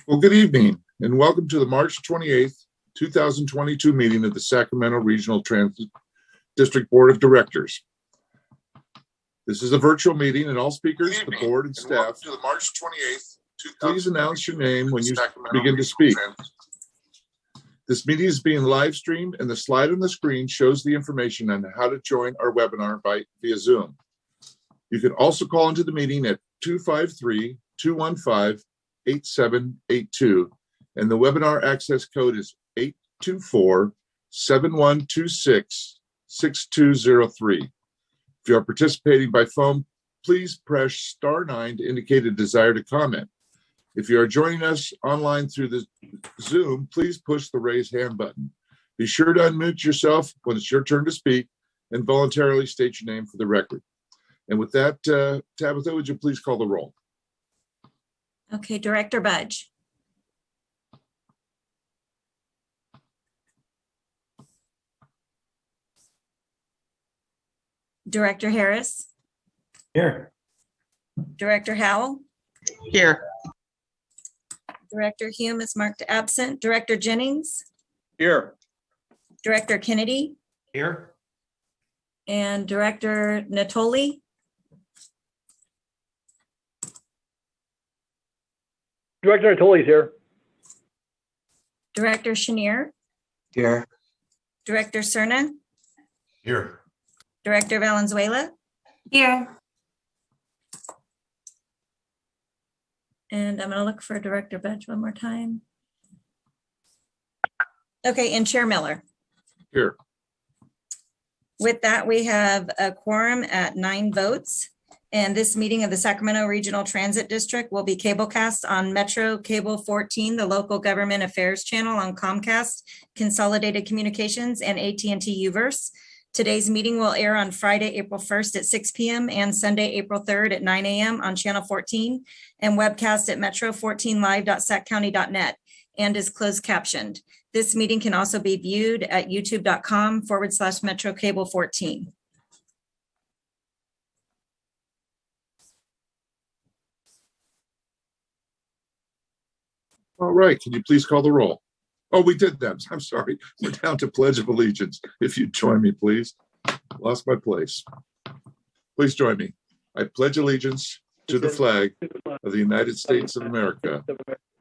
Well, good evening and welcome to the March 28th, 2022 meeting of the Sacramento Regional Transit District Board of Directors. This is a virtual meeting and all speakers, the board and staff, to the March 28th, please announce your name when you begin to speak. This meeting is being live streamed and the slide on the screen shows the information on how to join our webinar via Zoom. You can also call into the meeting at 253-215-8782 and the webinar access code is 824-7126-6203. If you are participating by phone, please press *9 to indicate a desire to comment. If you are joining us online through the Zoom, please push the raise hand button. Be sure to unmute yourself when it's your turn to speak and voluntarily state your name for the record. And with that, Tabitha, would you please call the roll? Okay, Director Budge. Director Harris. Here. Director Howell. Here. Director Hume is marked absent. Director Jennings. Here. Director Kennedy. Here. And Director Natoli. Director Natoli's here. Director Chenier. Here. Director Cerna. Here. Director Valenzuela. Here. And I'm going to look for Director Budge one more time. Okay, and Chair Miller. Here. With that, we have a quorum at 9 votes. And this meeting of the Sacramento Regional Transit District will be cablecast on Metro Cable 14, the local government affairs channel on Comcast, Consolidated Communications, and AT&T Uverse. Today's meeting will air on Friday, April 1st at 6 p.m. and Sunday, April 3rd at 9 a.m. on Channel 14 and webcast at metro14live.saccounty.net and is closed captioned. This meeting can also be viewed at youtube.com/Metro Cable 14. All right, can you please call the roll? Oh, we did that. I'm sorry. We're down to Pledge of Allegiance. If you'd join me, please. Lost my place. Please join me. I pledge allegiance to the flag of the United States of America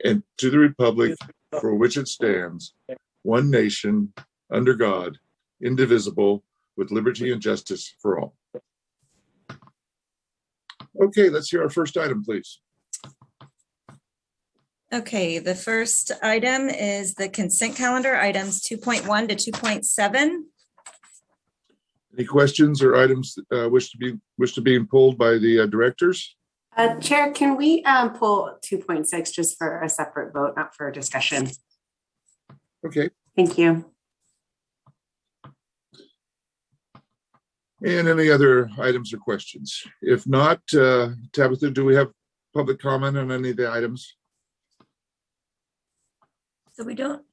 and to the republic for which it stands, one nation, under God, indivisible, with liberty and justice for all. Okay, let's hear our first item, please. Okay, the first item is the consent calendar, items 2.1 to 2.7. Any questions or items wish to be pulled by the directors? Chair, can we pull 2.6 just for a separate vote, not for discussion? Okay. Thank you. And any other items or questions? If not, Tabitha, do we have public comment on any of the items? So we don't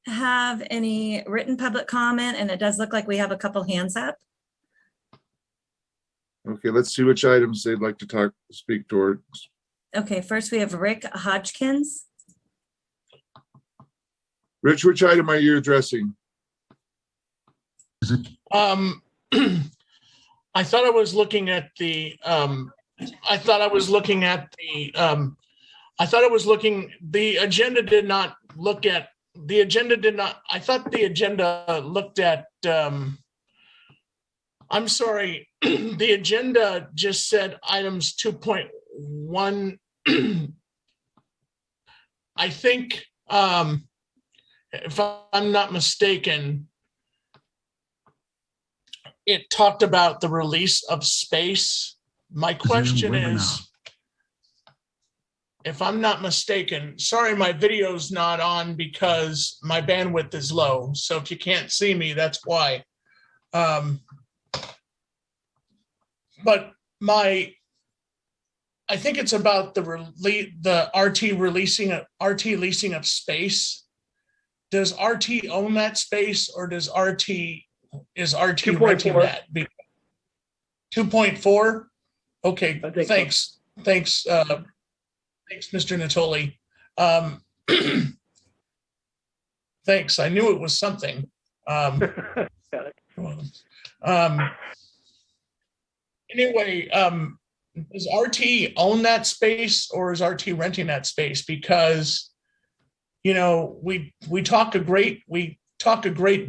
have any written public comment, and it does look like we have a couple hands up. Okay, let's see which items they'd like to speak towards. Okay, first we have Rick Hodgkins. Rich, which item are you addressing? I thought I was looking at the the agenda did not look at, I thought the agenda looked at, I'm sorry, the agenda just said items 2.1. I think, if I'm not mistaken, it talked about the release of space. My question is, if I'm not mistaken, sorry, my video's not on because my bandwidth is low. So if you can't see me, that's why. But I think it's about the RT leasing of space. Does RT own that space, or is RT renting that? 2.4. Okay, thanks. Thanks, Mr. Natoli. Thanks. I knew it was something. Anyway, does RT own that space or is RT renting that space? Because, you know, we talk a great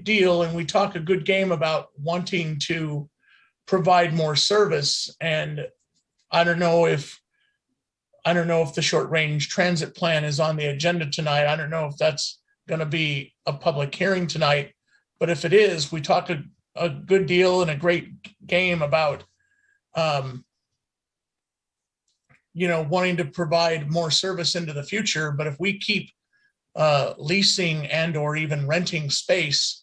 deal and we talk a good game about wanting to provide more service. And I don't know if the short range transit plan is on the agenda tonight. I don't know if that's going to be a public hearing tonight, but if it is, we talk a good deal and a great game about, you know, wanting to provide more service into the future. But if we keep leasing and or even renting space,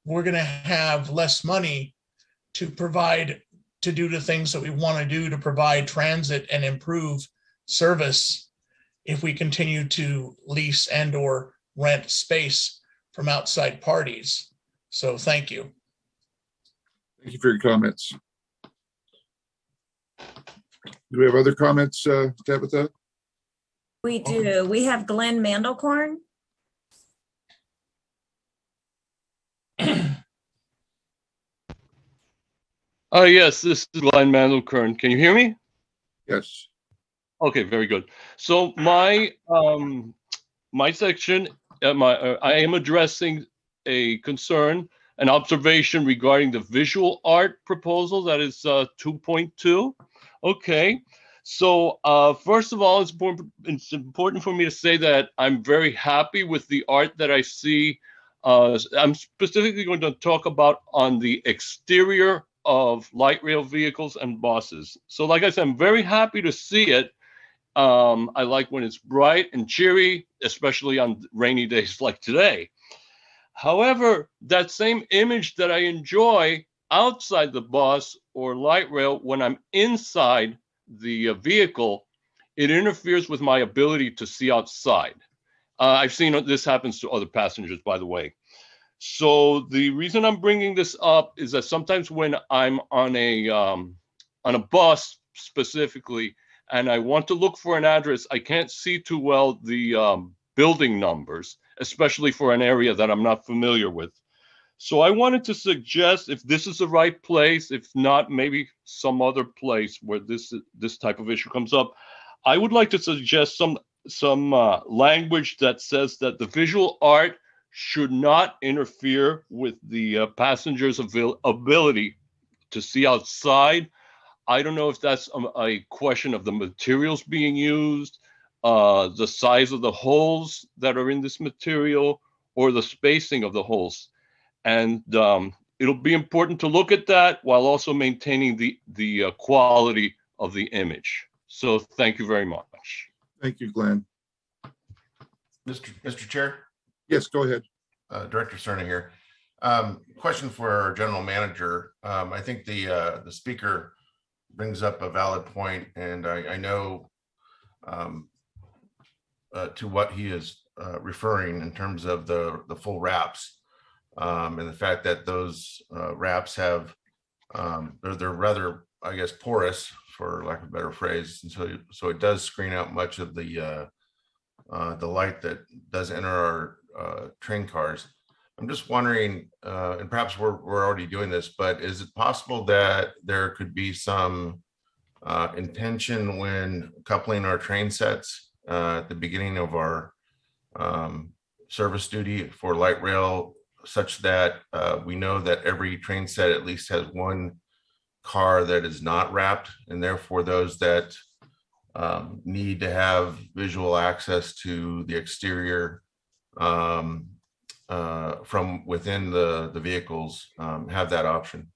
we're going to have less money to do the things that we want to do to provide transit and improve service if we continue to lease and or rent space from outside parties. So thank you. Thank you for your comments. Do we have other comments, Tabitha? We do. We have Glenn Mandelkorn. Yes, this is Glenn Mandelkern. Can you hear me? Yes. Okay, very good. So my section, I am addressing a concern, an observation regarding the visual art proposal that is 2.2. Okay, so first of all, it's important for me to say that I'm very happy with the art that I see. I'm specifically going to talk about on the exterior of light rail vehicles and buses. So like I said, I'm very happy to see it. I like when it's bright and cheery, especially on rainy days like today. However, that same image that I enjoy outside the bus or light rail, when I'm inside the vehicle, it interferes with my ability to see outside. I've seen this happens to other passengers, by the way. So the reason I'm bringing this up is that sometimes when I'm on a bus specifically, and I want to look for an address, I can't see too well the building numbers, especially for an area that I'm not familiar with. So I wanted to suggest, if this is the right place, if not, maybe some other place where this type of issue comes up, I would like to suggest some language that says that the visual art should not interfere with the passenger's ability to see outside. I don't know if that's a question of the materials being used, the size of the holes that are in this material, or the spacing of the holes. And it'll be important to look at that while also maintaining the quality of the image. So thank you very much. Thank you, Glenn. Mr. Chair, Yes, go ahead. Director Cerna here. Question for our general manager. I think the speaker brings up a valid point, and I know to what he is referring in terms of the full wraps, and the fact that those wraps have they're rather, I guess, porous, for lack of a better phrase, and so it does screen out much of the light that does enter our train cars. I'm just wondering, and perhaps we're already doing this, but is it possible that there could be some intention when coupling our train sets at the beginning of our service duty for light rail, such that we know that every train set at least has one car that is not wrapped, and therefore those that need to have visual access to the exterior from within the vehicles have that option.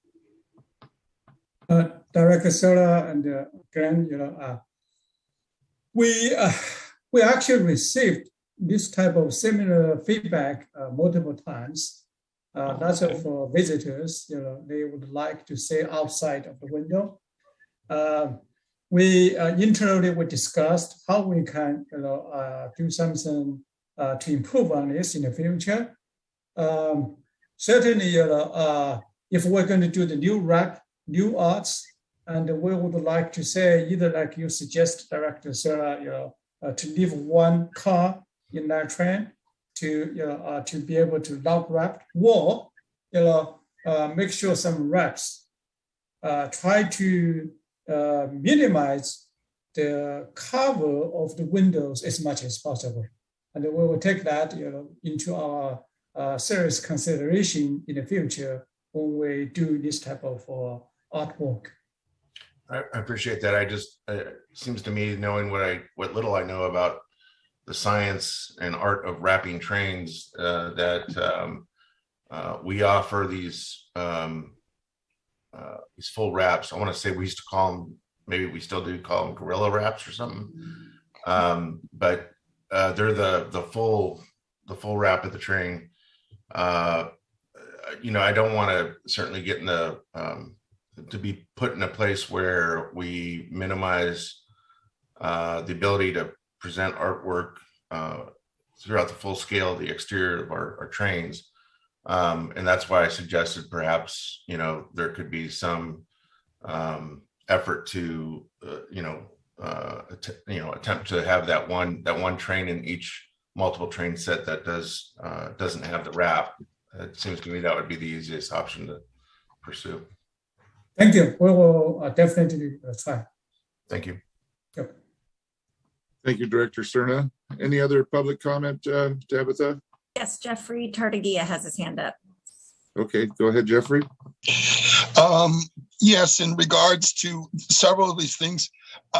Director Sola and Glenn, we actually received this type of similar feedback multiple times. That's for visitors, they would like to stay outside of the window. We internally discussed how we can do something to improve on this in the future. Certainly, if we're going to do the new arts, and we would like to say, either like you suggest, Director Sarah, to leave one car in that train to be able to lock wrap, or make sure some wraps try to minimize the cover of the windows as much as possible, and we will take that into our serious consideration in the future when we do this type of artwork. I appreciate that. It seems to me, knowing what little I know about the science and art of wrapping trains, that we offer these full wraps. I want to say we used to call them, maybe we still do call them gorilla wraps or something, but they're the full wrap of the train. I don't want to certainly get in to be put in a place where we minimize the ability to present artwork throughout the full scale of the exterior of our trains. And that's why I suggested perhaps, there could be some effort to, attempt to have that one train in each multiple train set that doesn't have the wrap. It seems to me that would be the easiest option to pursue. Thank you. We will definitely try. Thank you. Yep. Thank you, Director Cerna. Any other public comment, Tabitha? Yes, Jeffrey Tartagia has his hand up. Okay, go ahead, Jeffrey. Yes, in regards to several of these things,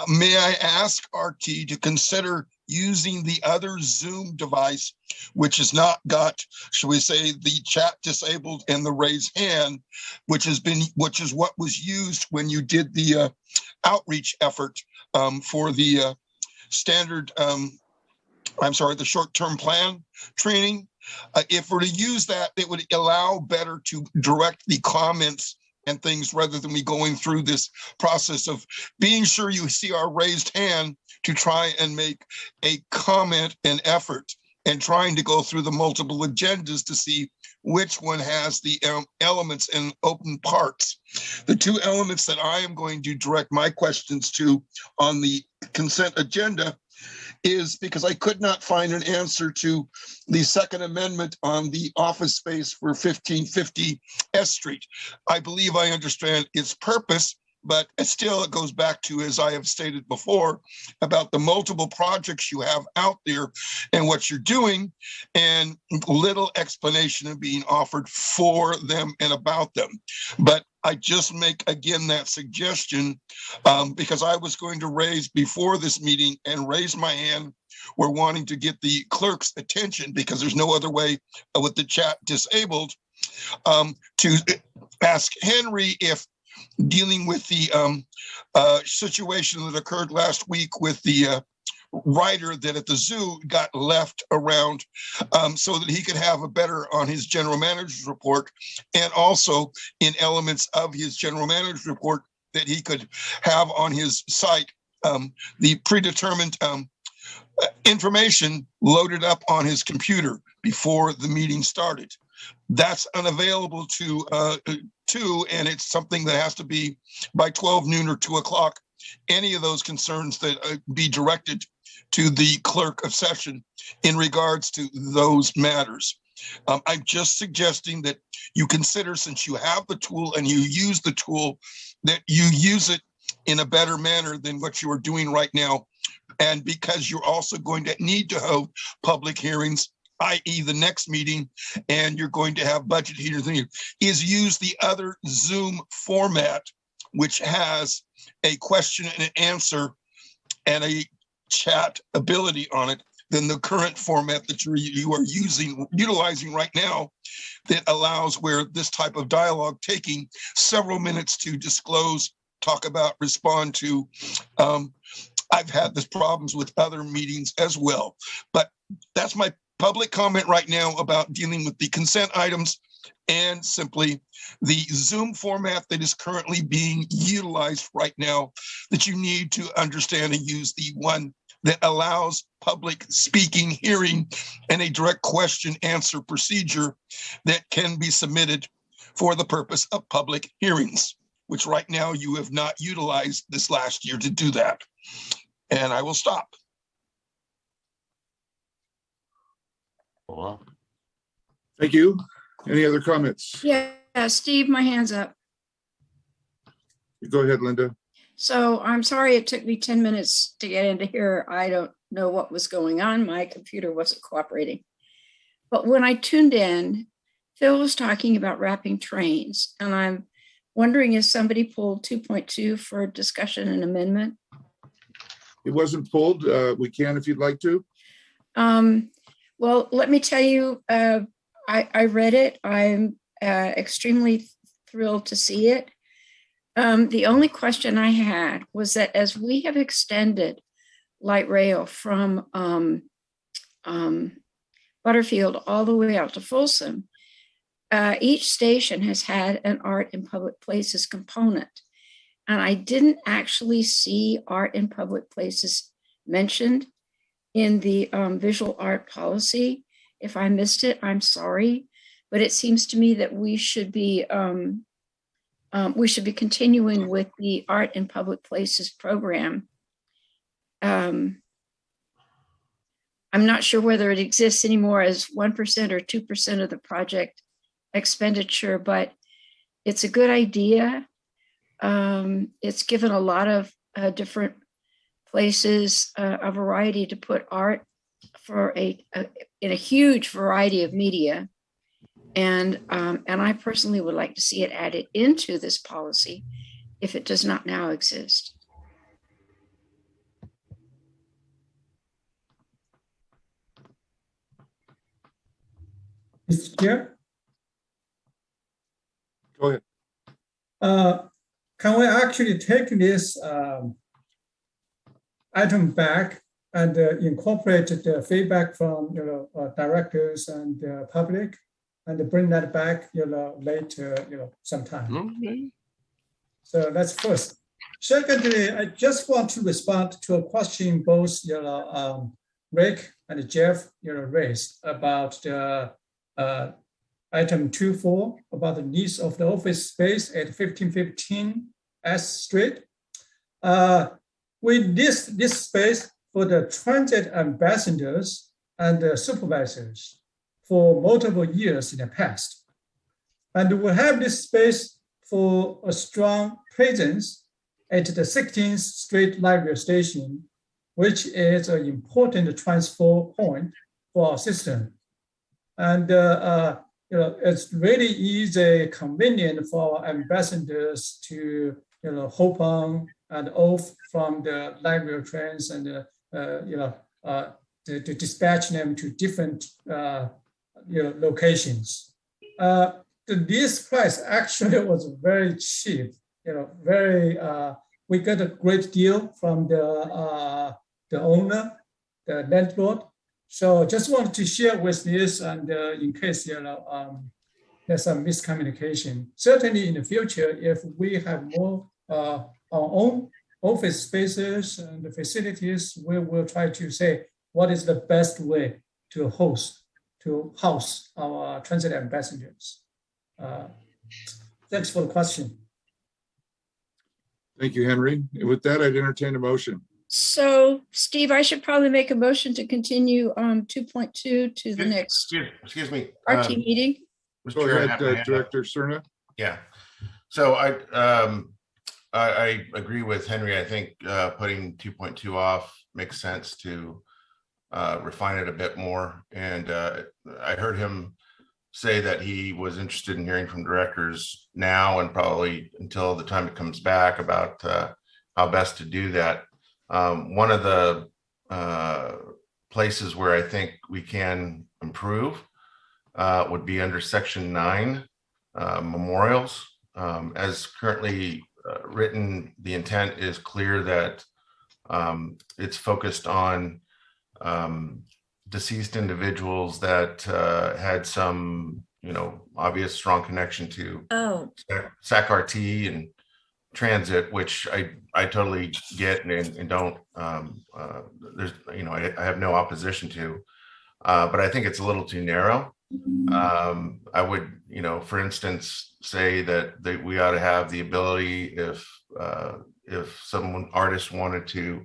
may I ask RT to consider using the other Zoom device, which has not got, should we say, the chat disabled and the raise hand, which is what was used when you did the outreach effort for the standard, the short-term plan training. If we're to use that, it would allow better to direct the comments and things rather than me going through this process of being sure you see our raised hand to try and make a comment and effort, and trying to go through the multiple agendas to see which one has the elements and open parts. The two elements that I am going to direct my questions to on the consent agenda is because I could not find an answer to the Second Amendment on the office space for 1550 S Street. I believe I understand its purpose, but still it goes back to, as I have stated before, about the multiple projects you have out there and what you're doing, and little explanation of being offered for them and about them. But I just make, again, that suggestion because I was going to raise before this meeting and raise my hand. We're wanting to get the clerk's attention because there's no other way with the chat disabled to ask Henry if dealing with the situation that occurred last week with the writer that at the zoo got left around so that he could have a better on his general manager's report, and also in elements of his general manager's report that he could have on his site the predetermined information loaded up on his computer before the meeting started. That's unavailable to and it's something that has to be by 12 noon or 2 o'clock. Any of those concerns that be directed to the clerk of session in regards to those matters. I'm just suggesting that you consider, since you have the tool and you use the tool, that you use it in a better manner than what you are doing right now. And because you're also going to need to hold public hearings, i.e. the next meeting, and you're going to have budget hearings, is use the other Zoom format, which has a question and answer and a chat ability on it than the current format that you are utilizing right now, that allows where this type of dialogue taking several minutes to disclose, talk about, respond to. I've had this problems with other meetings as well, but that's my public comment right now about dealing with the consent items and simply the Zoom format that is currently being utilized right now, that you need to understand and use the one that allows public speaking, hearing, and a direct question answer procedure that can be submitted for the purpose of public hearings, which right now you have not utilized this last year to do that. And I will stop. Wow. Thank you. Any other comments? Yeah, Steve, my hand's up. Go ahead, Linda. So I'm sorry it took me 10 minutes to get into here. I don't know what was going on. My computer wasn't cooperating. But when I tuned in, Phil was talking about wrapping trains, and I'm wondering if somebody pulled 2.2 for discussion and amendment. It wasn't pulled. We can if you'd like to. Well, let me tell you, I read it. I'm extremely thrilled to see it. The only question I had was that as we have extended light rail from Butterfield all the way out to Folsom, each station has had an art in public places component. And I didn't actually see art in public places mentioned in the visual art policy. If I missed it, I'm sorry, but it seems to me that we should be continuing with the art in public places program. I'm not sure whether it exists anymore as 1% or 2% of the project expenditure, but it's a good idea. It's given a lot of different places a variety to put art for in a huge variety of media. And I personally would like to see it added into this policy if it does not now exist. Mr. Chair, Go ahead. can we actually take this item back and incorporate the feedback from directors and public, and bring that back later sometime? Okay. So that's first. Secondly, I just want to respond to a question both Rick and Jeff raised about the item 2.4 about the needs of the office space at 1515 S Street. We list this space for the transit ambassadors and the supervisors for multiple years in the past. And we have this space for a strong presence at the 16th Street Library Station, which is an important transfer point for our system. And it's really easy, convenient for our ambassadors to hop on and off from the library trains, and to dispatch them to different locations. This price actually was very cheap. We got a great deal from the owner, the landlord. So just wanted to share with this, and in case there's some miscommunication. Certainly in the future, if we have more our own office spaces and the facilities, we will try to say what is the best way to house our transit ambassadors. Thanks for the question. Thank you, Henry. And with that, I'd entertain a motion. So, Steve, I should probably make a motion to continue 2.2 to the next Excuse me. RT meeting. Mr. Go Chair, I ahead, have my hand up. Director Cerna. Yeah. So I agree with Henry. I think putting 2.2 off makes sense to refine it a bit more. And I heard him say that he was interested in hearing from directors now and probably until the time it comes back about how best to do that. One of the places where I think we can improve would be under Section 9, memorials. As currently written, the intent is clear that it's focused on deceased individuals that had some, obvious strong connection to SAC-RT and transit, which I totally get and don't. There's, I have no opposition to, but I think it's a little too narrow. I would, for instance, say that we ought to have the ability if some artist wanted to,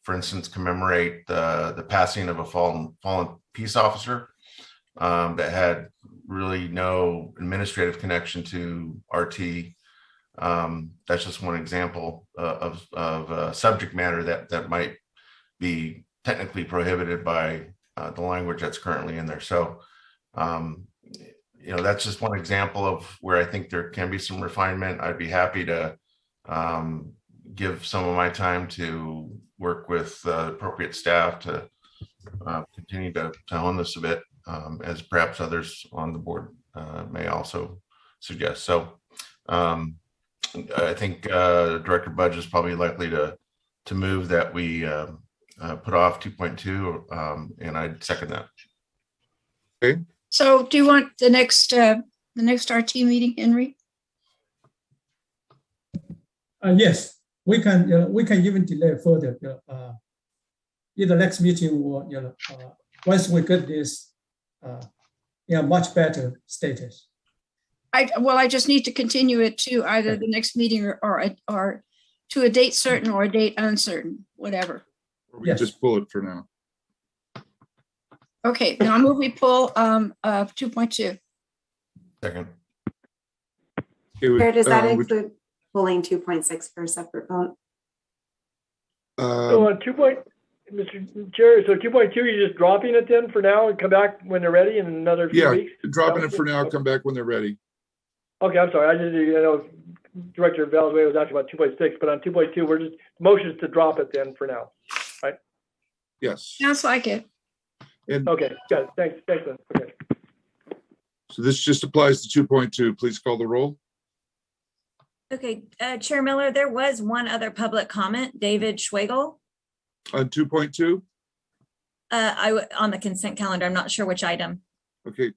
for instance, commemorate the passing of a fallen peace officer, that had really no administrative connection to RT. That's just one example of subject matter that might be technically prohibited by the language that's currently in there. So, that's just one example of where I think there can be some refinement. I'd be happy to give some of my time to work with appropriate staff to continue to hone this a bit, as perhaps others on the board may also suggest. So I think Director Budge is probably likely to move that we put off 2.2, and I'd second that. Okay. So do you want the next RT meeting, Henry? Yes, we can. We can even delay further. In the next meeting, or once we get this in a much better status. I just need to continue it to either the next meeting or to a date certain or a date uncertain, whatever. We can just pull it for now. Okay, now move we pull 2.2. Second. Chair, does that include pulling 2.6 for a separate vote? So on Mr. Chair, so 2.2, you're just dropping it then for now and come back when they're ready in another few weeks? Dropping it for now, come back when they're ready. Okay, I'm sorry. I know Director Valenzuela was asking about 2.6, but on 2.2, we're just motions to drop it then for now, right? Yes. Sounds like it. And okay, got it. Thanks, Lynn. Okay. So this just applies to 2.2. Please call the roll. Okay, Chair Miller, there was one other public comment, David Schwagel. On 2.2? On the consent calendar, I'm not sure which item. Okay.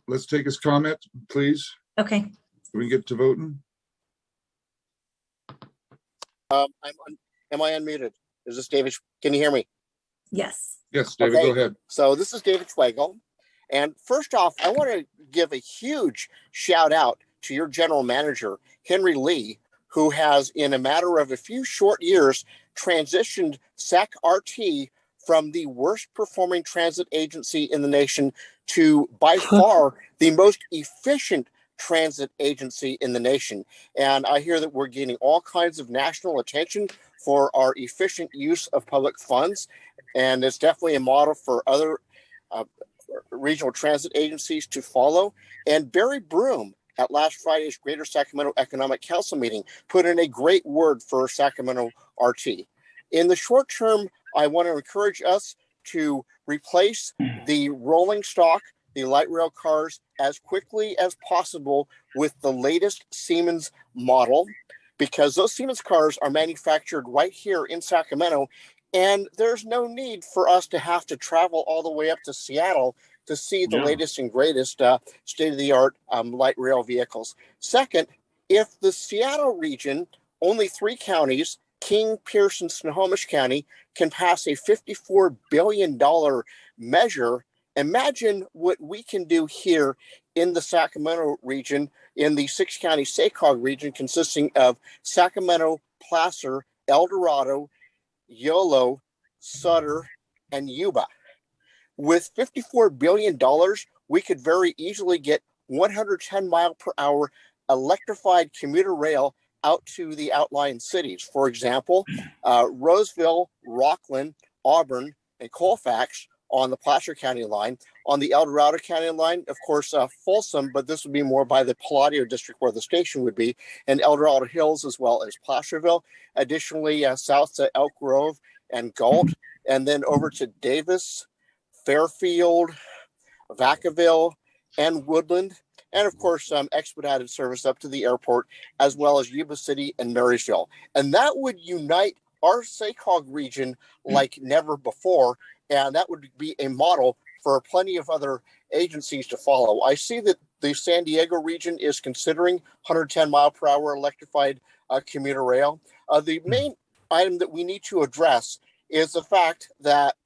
Let's take his comment, please. Okay. Can we get to voting? Am I unmuted? Is this David? Can you hear me? Yes. Yes, David, okay. Go ahead. So this is David Schwagel. And first off, I want to give a huge shout out to your general manager, Henry Lee, who has, in a matter of a few short years, transitioned SAC-RT from the worst performing transit agency in the nation to by far the most efficient transit agency in the nation. And I hear that we're gaining all kinds of national attention for our efficient use of public funds. And it's definitely a model for other regional transit agencies to follow. And Barry Broom, at last Friday's Greater Sacramento Economic Council meeting, put in a great word for Sacramento RT. In the short term, I want to encourage us to replace the rolling stock, the light rail cars, as quickly as possible with the latest Siemens model, because those Siemens cars are manufactured right here in Sacramento, and there's no need for us to have to travel all the way up to Seattle to see the latest and greatest state-of-the-art light rail vehicles. Second, if the Seattle region, only 3 counties, King, Pierce, and Snohomish County, can pass a $54 billion measure, imagine what we can do here in the Sacramento region, in the 6-county SACOG region, consisting of Sacramento, Placer, El Dorado, Yolo, Sutter, and Yuba. With $54 billion, we could very easily get 110 mile per hour electrified commuter rail out to the outlying cities. For example, Roseville, Rockland, Auburn, and Colfax on the Placer County line. On the El Dorado County line, of course, Folsom, but this would be more by the Palladio district where the station would be, and El Dorado Hills as well as Placerville. Additionally, south to Elk Grove and Galt, and then over to Davis, Fairfield, Vacaville, and Woodland. And of course, expedited service up to the airport, as well as Yuba City and Marysville. And that would unite our SACOG region like never before. And that would be a model for plenty of other agencies to follow. I see that the San Diego region is considering 110 mile per hour electrified commuter rail. The main item that we need to address is the fact that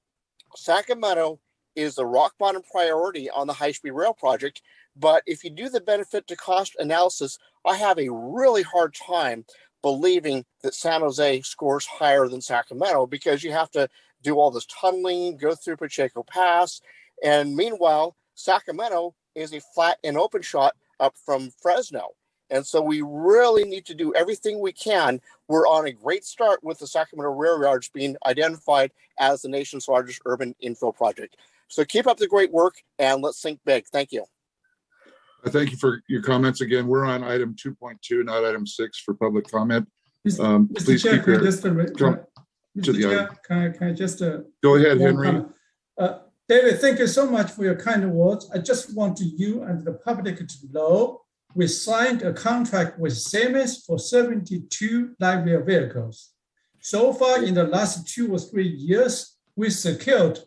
Sacramento is the rock bottom priority on the high-speed rail project. But if you do the benefit to cost analysis, I have a really hard time believing that San Jose scores higher than Sacramento, because you have to do all this tunneling, go through Pacheco Pass. And meanwhile, Sacramento is a flat and open shot up from Fresno. And so we really need to do everything we can. We're on a great start with the Sacramento Rail Yards being identified as the nation's largest urban infill project. So keep up the great work and let's think big. Thank you. Thank you for your comments. Again, we're on item 2.2, not item 6 for public comment. Mr. Please Chair, keep can I your just, jump to Mr. the Chair, item. can I just Go ahead, one Henry. comment? David, thank you so much for your kind words. I just want you and the public to know we signed a contract with Siemens for 72 light rail vehicles. So far, in the last 2 or 3 years, we secured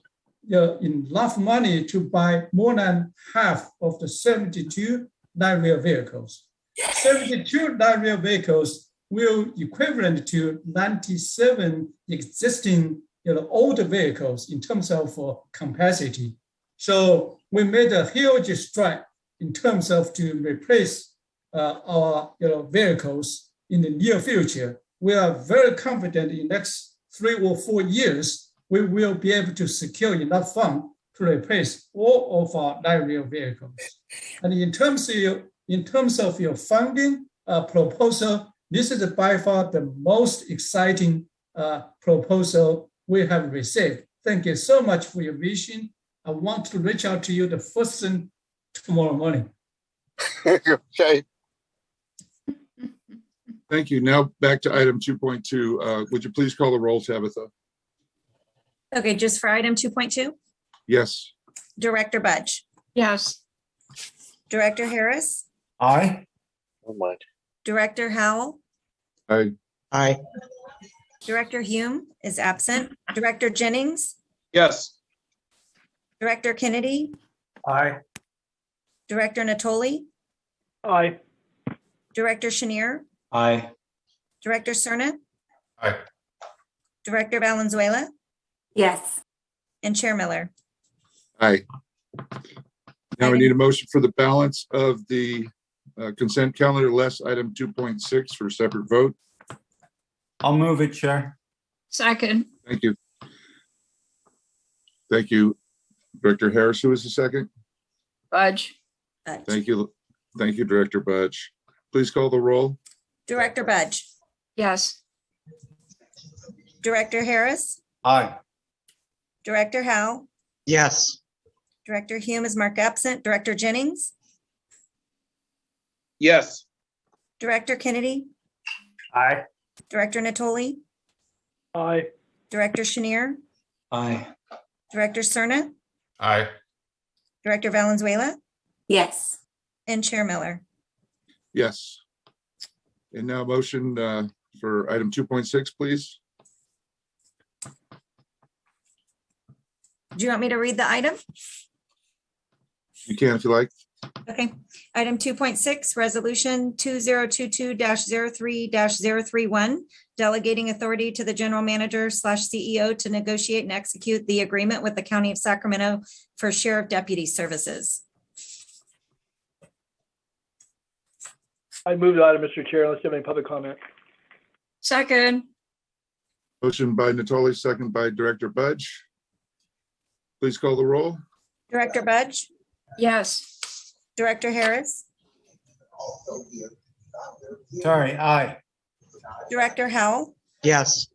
enough money to buy more than half of the 72 light rail vehicles. 72 light rail vehicles will equivalent to 97 existing older vehicles in terms of capacity. So we made a huge stride in terms of to replace our vehicles in the near future. We are very confident in the next 3 or 4 years, we will be able to secure enough funds to replace all of our light rail vehicles. And in terms of your funding proposal, this is by far the most exciting proposal we have received. Thank you so much for your vision. I want to reach out to you the first thing tomorrow morning. Okay. Thank you. Now back to item 2.2. Would you please call the roll, Tabitha? Okay, just for item 2.2, Yes. Director Budge, Yes. Director Harris, Aye. Oh my. Director Howell, Aye. Aye. Director Hume is absent, Director Jennings, Yes. Director Kennedy, Aye. Director Natoli, Aye. Director Chenier, Aye. Director Cerna, Aye. Director Valenzuela, Yes. and Chair Miller. Aye. Now we need a motion for the balance of the consent calendar, less item 2.6 for separate vote. I'll move it, Chair. Second. Thank you. Thank you, Director Harris. Who was the second? Budge. Thank you. Thank you, Director Budge. Please call the roll. Director Budge, Yes. Director Harris, Aye. Director Howell, Yes. Director Hume is marked absent, Director Jennings, Yes. Director Kennedy, Aye. Director Natoli, Aye. Director Chenier, Aye. Director Cerna, Aye. Director Valenzuela, Yes. and Chair Miller. Yes. And now motion for item 2.6, please. Do you want me to read the item? You can if you like. Okay. Item 2.6, Resolution 2022-03-031, delegating authority to the general manager / CEO to negotiate and execute the agreement with the County of Sacramento for Sheriff Deputy Services. I move the item, Mr. Chair, unless you have any public comment. Second. Motion by Natoli, second by Director Budge. Please call the roll. Director Budge, Yes. Director Harris, Sorry, aye. Director Howell, Yes.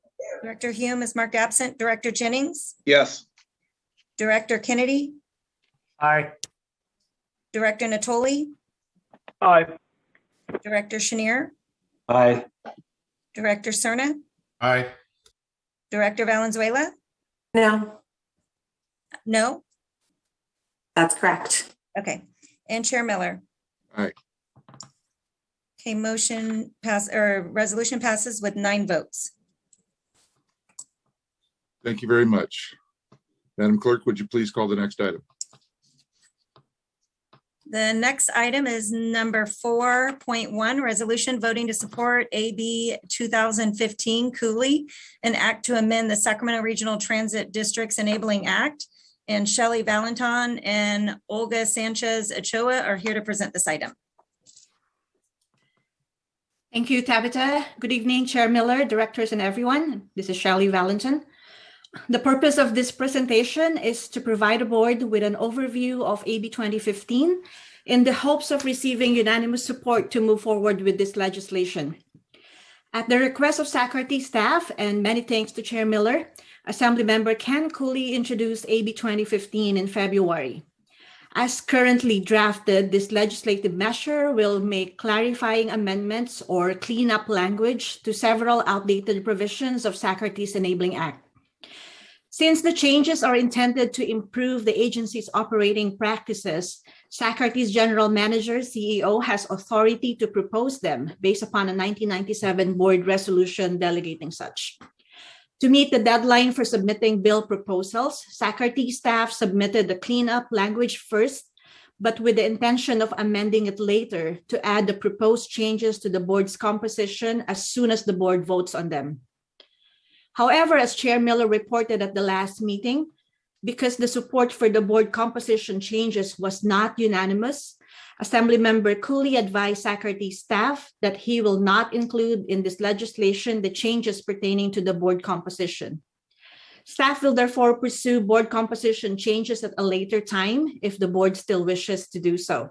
Director Hume is marked absent, Director Jennings, Yes. Director Kennedy, Aye. Director Natoli, Aye. Director Chenier, Aye. Director Cerna, Aye. Director Valenzuela? No, No? that's correct. Okay. And Chair Miller? Aye. Okay, motion pass or resolution passes with 9 votes. Thank you very much. Madam Clerk, would you please call the next item? The next item is number 4.1, resolution voting to support AB 2015 Cooley, an act to amend the Sacramento Regional Transit District's Enabling Act. And Shelley Valentin and Olga Sanchez Ochoa are here to present this item. Thank you, Tabitha. Good evening, Chair Miller, directors, and everyone. This is Shelley Valentin. The purpose of this presentation is to provide the board with an overview of AB 2015 in the hopes of receiving unanimous support to move forward with this legislation. At the request of SACRT staff, and many thanks to Chair Miller, Assemblymember Ken Cooley introduced AB 2015 in February. As currently drafted, this legislative measure will make clarifying amendments or cleanup language to several outdated provisions of SACRT's Enabling Act. Since the changes are intended to improve the agency's operating practices, SACRT's General Manager, CEO, has authority to propose them based upon a 1997 board resolution delegating such. To meet the deadline for submitting bill proposals, SACRT staff submitted the cleanup language first, but with the intention of amending it later to add the proposed changes to the board's composition as soon as the board votes on them. However, as Chair Miller reported at the last meeting, because the support for the board composition changes was not unanimous, Assemblymember Cooley advised SACRT staff that he will not include in this legislation the changes pertaining to the board composition. Staff will therefore pursue board composition changes at a later time if the board still wishes to do so.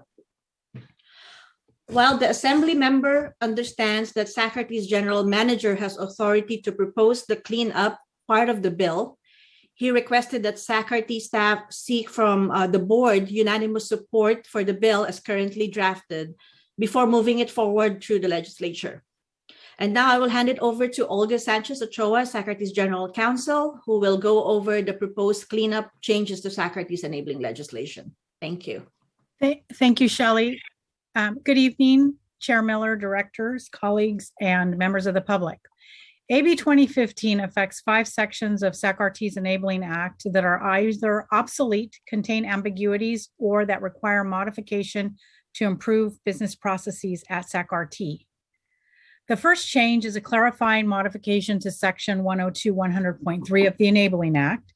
While the Assembly member understands that SACRT's General Manager has authority to propose the cleanup part of the bill, he requested that SACRT staff seek from the board unanimous support for the bill as currently drafted before moving it forward through the legislature. And now I will hand it over to Olga Sanchez Ochoa, SACRT's General Counsel, who will go over the proposed cleanup changes to SACRT's enabling legislation. Thank you. Thank you, Shelley. Good evening, Chair Miller, directors, colleagues, and members of the public. AB 2015 affects 5 sections of SACRT's Enabling Act that are either obsolete, contain ambiguities, or that require modification to improve business processes at SACRT. The first change is a clarifying modification to Section 102.100.3 of the Enabling Act.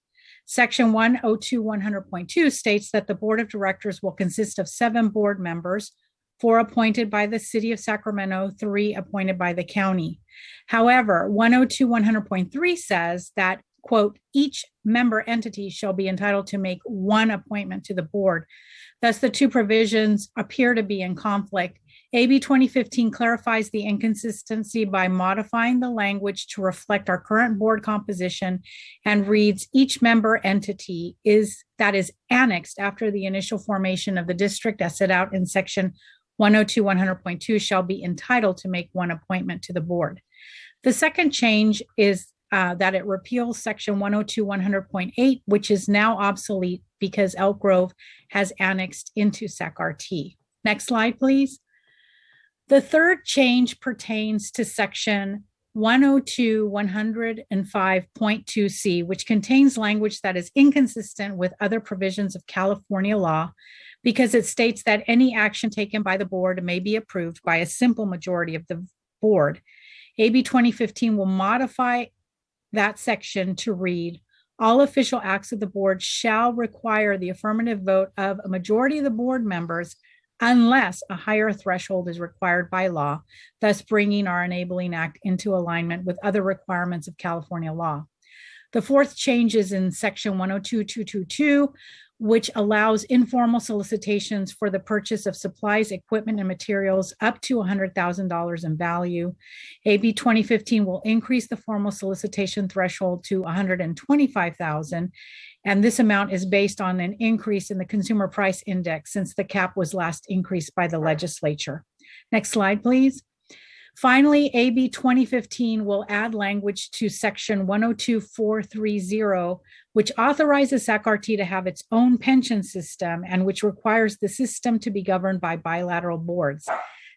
Section 102.100.2 states that the Board of Directors will consist of 7 board members, 4 appointed by the City of Sacramento, 3 appointed by the county. However, 102.100.3 says that, quote, each member entity shall be entitled to make 1 appointment to the board. Thus, the 2 provisions appear to be in conflict. AB 2015 clarifies the inconsistency by modifying the language to reflect our current board composition and reads each member entity that is annexed after the initial formation of the district as set out in Section 102.100.2 shall be entitled to make 1 appointment to the board. The second change is that it repeals Section 102.100.8, which is now obsolete because Elk Grove has annexed into SACRT. Next slide, please. The third change pertains to Section 102.105.2c, which contains language that is inconsistent with other provisions of California law because it states that any action taken by the board may be approved by a simple majority of the board. AB 2015 will modify that section to read, all official acts of the board shall require the affirmative vote of a majority of the board members unless a higher threshold is required by law, thus bringing our Enabling Act into alignment with other requirements of California law. The fourth change is in Section 102.222, which allows informal solicitations for the purchase of supplies, equipment, and materials up to $100,000 in value. AB 2015 will increase the formal solicitation threshold to $125,000, and this amount is based on an increase in the Consumer Price Index since the cap was last increased by the legislature. Next slide, please. Finally, AB 2015 will add language to Section 102.430, which authorizes SACRT to have its own pension system and which requires the system to be governed by bilateral boards.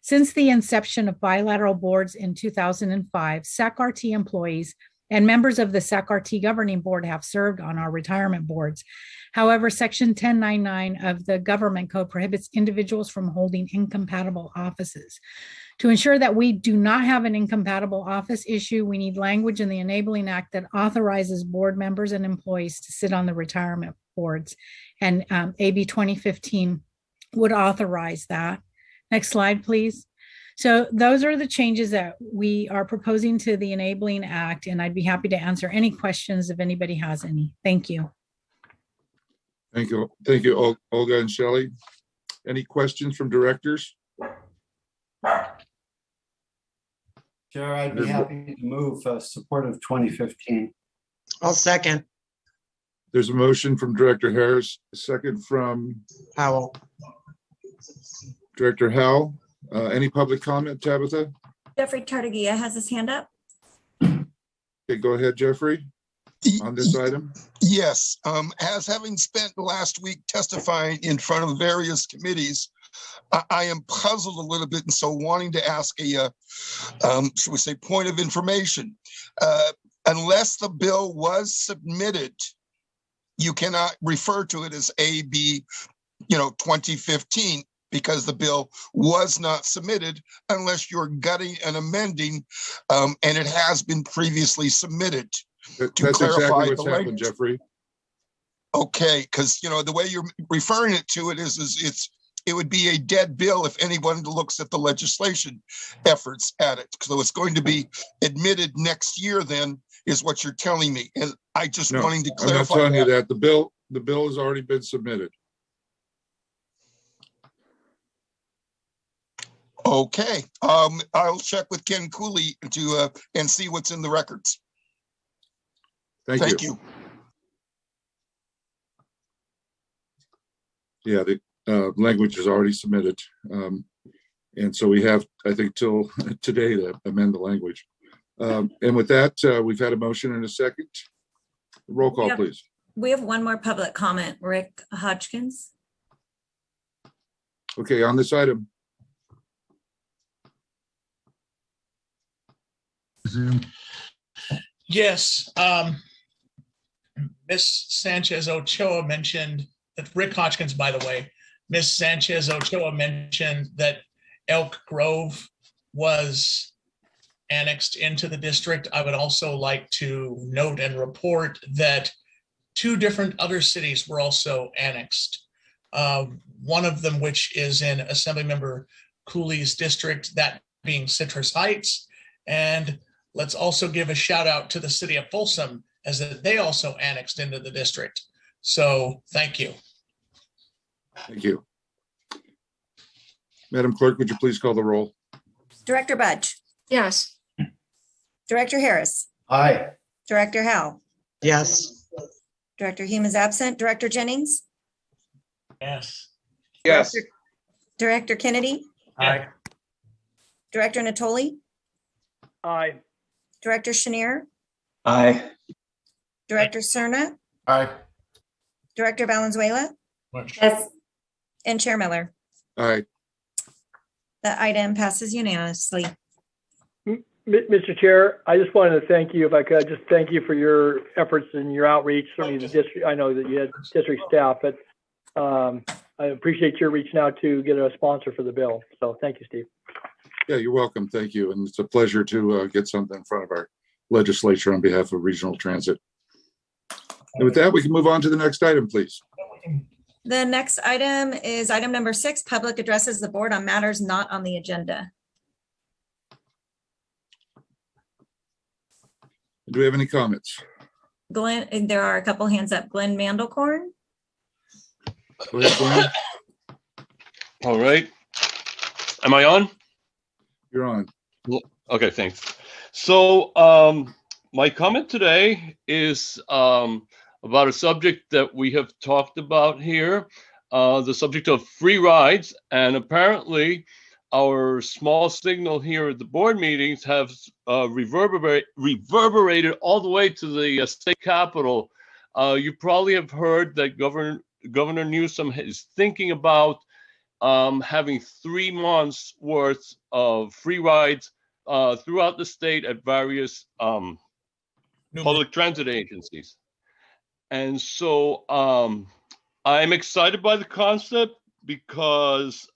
Since the inception of bilateral boards in 2005, SACRT employees and members of the SACRT governing board have served on our retirement boards. However, Section 1099 of the Government Code prohibits individuals from holding incompatible offices. To ensure that we do not have an incompatible office issue, we need language in the Enabling Act that authorizes board members and employees to sit on the retirement boards. And AB 2015 would authorize that. Next slide, please. So those are the changes that we are proposing to the Enabling Act, and I'd be happy to answer any questions if anybody has any. Thank you. Thank you. Thank you, Olga and Shelley. Any questions from directors? Chair, I'd be happy to move support of 2015. I'll second. There's a motion from Director Harris, a second from Howell. Director Howell. Any public comment, Tabitha? Jeffrey Tartagia has his hand up. Okay, go ahead, Jeffrey, on this item. Yes, as having spent the last week testifying in front of various committees, I am puzzled a little bit, and so wanting to ask a, should we say, point of information. Unless the bill was submitted, you cannot refer to it as AB, 2015, because the bill was not submitted unless you're gutting and amending, and it has been previously submitted. That's exactly what's happened, Jeffrey. Okay, because the way you're referring it to it is it would be a dead bill if anyone looks at the legislation efforts at it. So it's going to be admitted next year, then, is what you're telling me. And I just wanting to clarify. I'm not telling you that. The bill has already been submitted. Okay, I'll check with Ken Cooley and see what's in the records. Thank you. Yeah, the language is already submitted. And so we have, I think, till today to amend the language. And with that, we've had a motion and a second. Roll call, please. We have one more public comment, Rick Hodgkins. Okay, on this item. Yes, Miss Sanchez Ochoa mentioned that Rick Hodgkins, by the way, Miss Sanchez Ochoa mentioned that Elk Grove was annexed into the district. I would also like to note and report that 2 different other cities were also annexed. One of them, which is in Assemblymember Cooley's district, that being Citrus Heights. And let's also give a shout out to the city of Folsom, as that they also annexed into the district. So thank you. Thank you. Madam Clerk, would you please call the roll? Director Budge. Yes. Director Harris. Aye. Director Howell. Yes. Director Hume is absent. Director Jennings. Yes. Yes. Director Kennedy. Aye. Director Natoli. Aye. Director Chenier. Aye. Director Cerna. Aye. Director Valenzuela. Yes. And Chair Miller. Aye. The item passes unanimously. Mr. Chair, I just wanted to thank you, if I could, just thank you for your efforts and your outreach. Certainly the district, I know that you had district staff, but I appreciate your reaching out to get a sponsor for the bill. So thank you, Steve. Yeah, you're welcome. Thank you. And it's a pleasure to get something in front of our legislature on behalf of Regional Transit. And with that, we can move on to the next item, please. The next item is item number 6, public addresses the board on matters not on the agenda. Do we have any comments? Glenn, and there are a couple hands up. Glenn Mandelkorn. Go ahead, Glenn. All right. Am I on? You're on. Okay, thanks. So my comment today is about a subject that we have talked about here, the subject of free rides. And apparently our small signal here at the board meetings have reverberated all the way to the state capitol. You probably have heard that Governor Newsom is thinking about having 3 months worth of free rides throughout the state at various public transit agencies. And so I'm excited by the concept because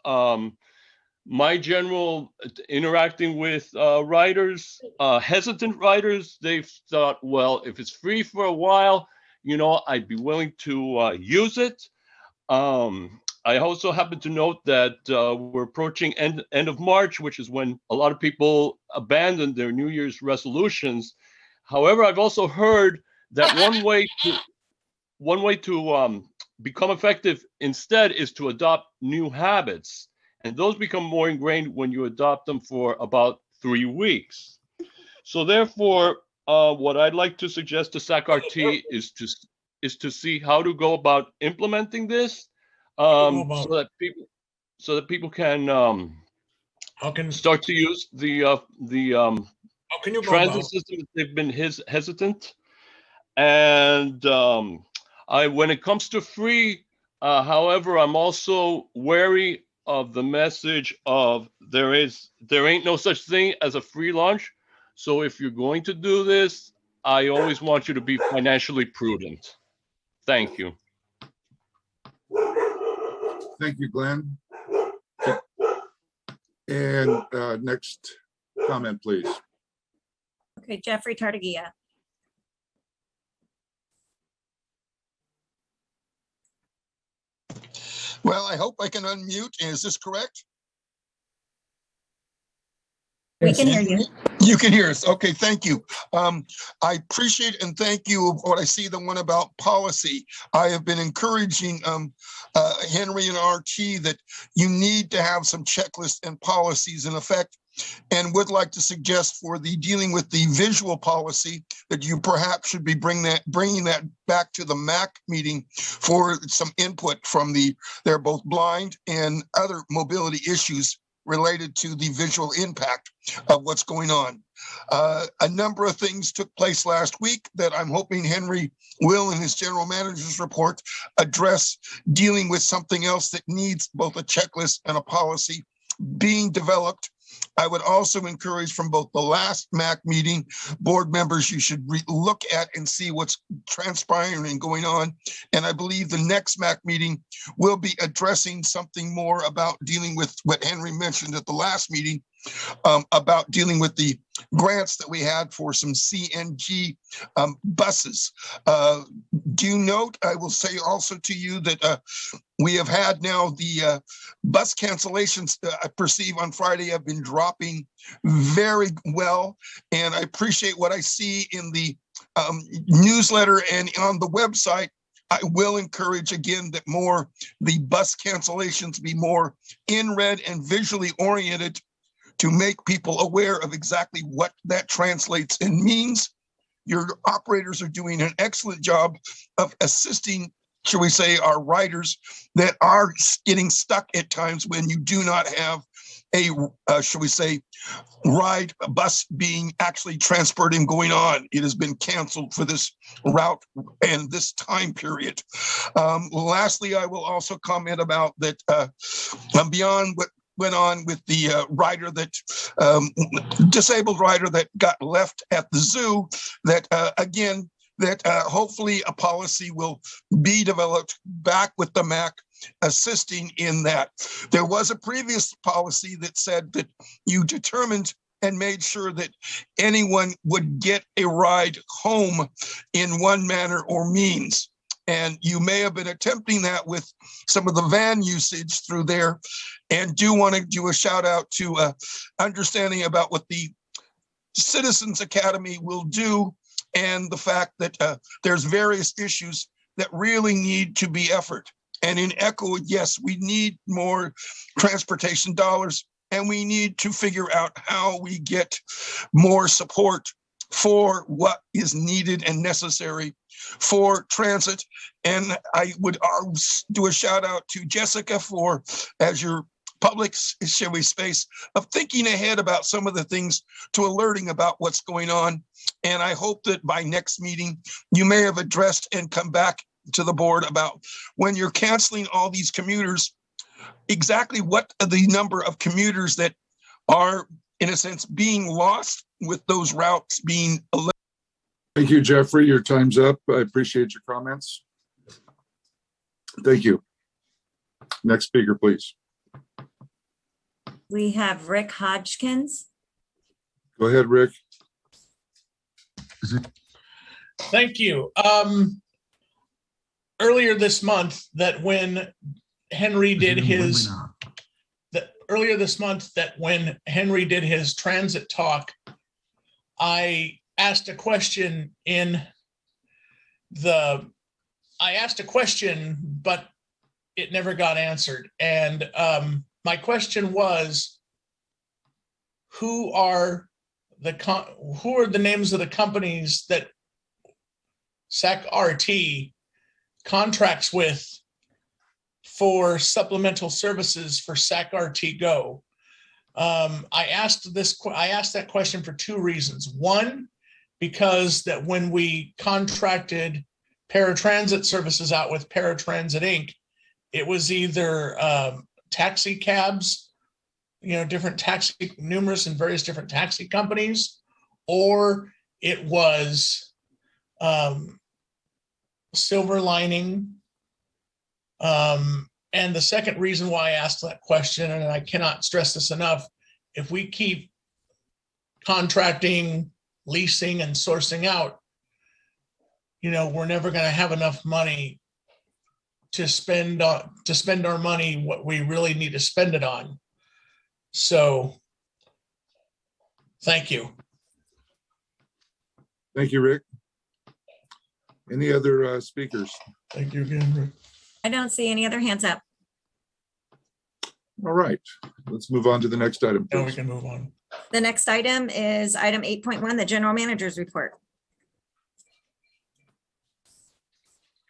my general interacting with riders, hesitant riders, they've thought, well, if it's free for a while, I'd be willing to use it. I also happen to note that we're approaching end of March, which is when a lot of people abandon their New Year's resolutions. However, I've also heard that one way to become effective instead is to adopt new habits, and those become more ingrained when you adopt them for about 3 weeks. So therefore, what I'd like to suggest to SAC-RT is to see how to go about implementing this, so that people can start to use the transit system if they've been hesitant. And when it comes to free, however, I'm also wary of the message of there ain't no such thing as a free lunch. So if you're going to do this, I always want you to be financially prudent. Thank you. Thank you, Glenn. And next comment, please. Okay, Jeffrey Tartagia. Well, I hope I can unmute. Is this correct? We can hear you. You can hear us. Okay, thank you. I appreciate and thank you what I see, the one about policy. I have been encouraging Henry and RT that you need to have some checklists and policies in effect, and would like to suggest for the dealing with the visual policy that you perhaps should be bringing that back to the MAC meeting for some input from they're both blind and other mobility issues related to the visual impact of what's going on. A number of things took place last week that I'm hoping Henry will, in his general manager's report, address, dealing with something else that needs both a checklist and a policy being developed. I would also encourage from both the last MAC meeting, board members, you should look at and see what's transpiring and going on. And I believe the next MAC meeting will be addressing something more about dealing with what Henry mentioned at the last meeting, about dealing with the grants that we had for some CNG buses. Do note, I will say also to you that we have had now the bus cancellations, I perceive on Friday, have been dropping very well. And I appreciate what I see in the newsletter and on the website. I will encourage again that the bus cancellations be more in red and visually oriented to make people aware of exactly what that translates and means. Your operators are doing an excellent job of assisting, shall we say, our riders that are getting stuck at times when you do not have a, shall we say, a bus being actually transferred and going on. It has been canceled for this route and this time period. Lastly, I will also comment about that beyond what went on with the disabled rider that got left at the zoo, that again, that hopefully a policy will be developed back with the MAC assisting in that. There was a previous policy that said that you determined and made sure that anyone would get a ride home in one manner or means. And you may have been attempting that with some of the van usage through there, and do want to do a shout out to understanding about what the Citizens Academy will do, and the fact that there's various issues that really need to be effort. And in ECHO, yes, we need more transportation dollars, and we need to figure out how we get more support for what is needed and necessary for transit. And I would do a shout out to Jessica for, as your public, shall we, space of thinking ahead about some of the things to alerting about what's going on. And I hope that by next meeting, you may have addressed and come back to the board about when you're canceling all these commuters, exactly what are the number of commuters that are, in a sense, being lost with those routes being eliminated. Thank you, Jeffrey. Your time's up. I appreciate your comments. Thank you. Next speaker, please. We have Rick Hodgkins. Go ahead, Rick. Thank you. Earlier this month, that when Henry did his, earlier this month, that when Henry did his transit talk, I asked a question but it never got answered. And my question was, who are the names of the companies that SAC-RT contracts with for supplemental services for SAC-RT Go? I asked that question for two reasons. One, because that when we contracted paratransit services out with Paratransit Inc., it was either taxi cabs, numerous and various different taxi companies, or it was Silver Lining. And the second reason why I asked that question, and I cannot stress this enough, if we keep contracting, leasing, and sourcing out, we're never going to have enough money to spend our money what we really need to spend it on. So, thank you. Thank you, Rick. Any other speakers? Thank you again, Rick. I don't see any other hands up. All right, let's move on to the next item. Now we Please. can move on. The next item is item 8.1, the general manager's report.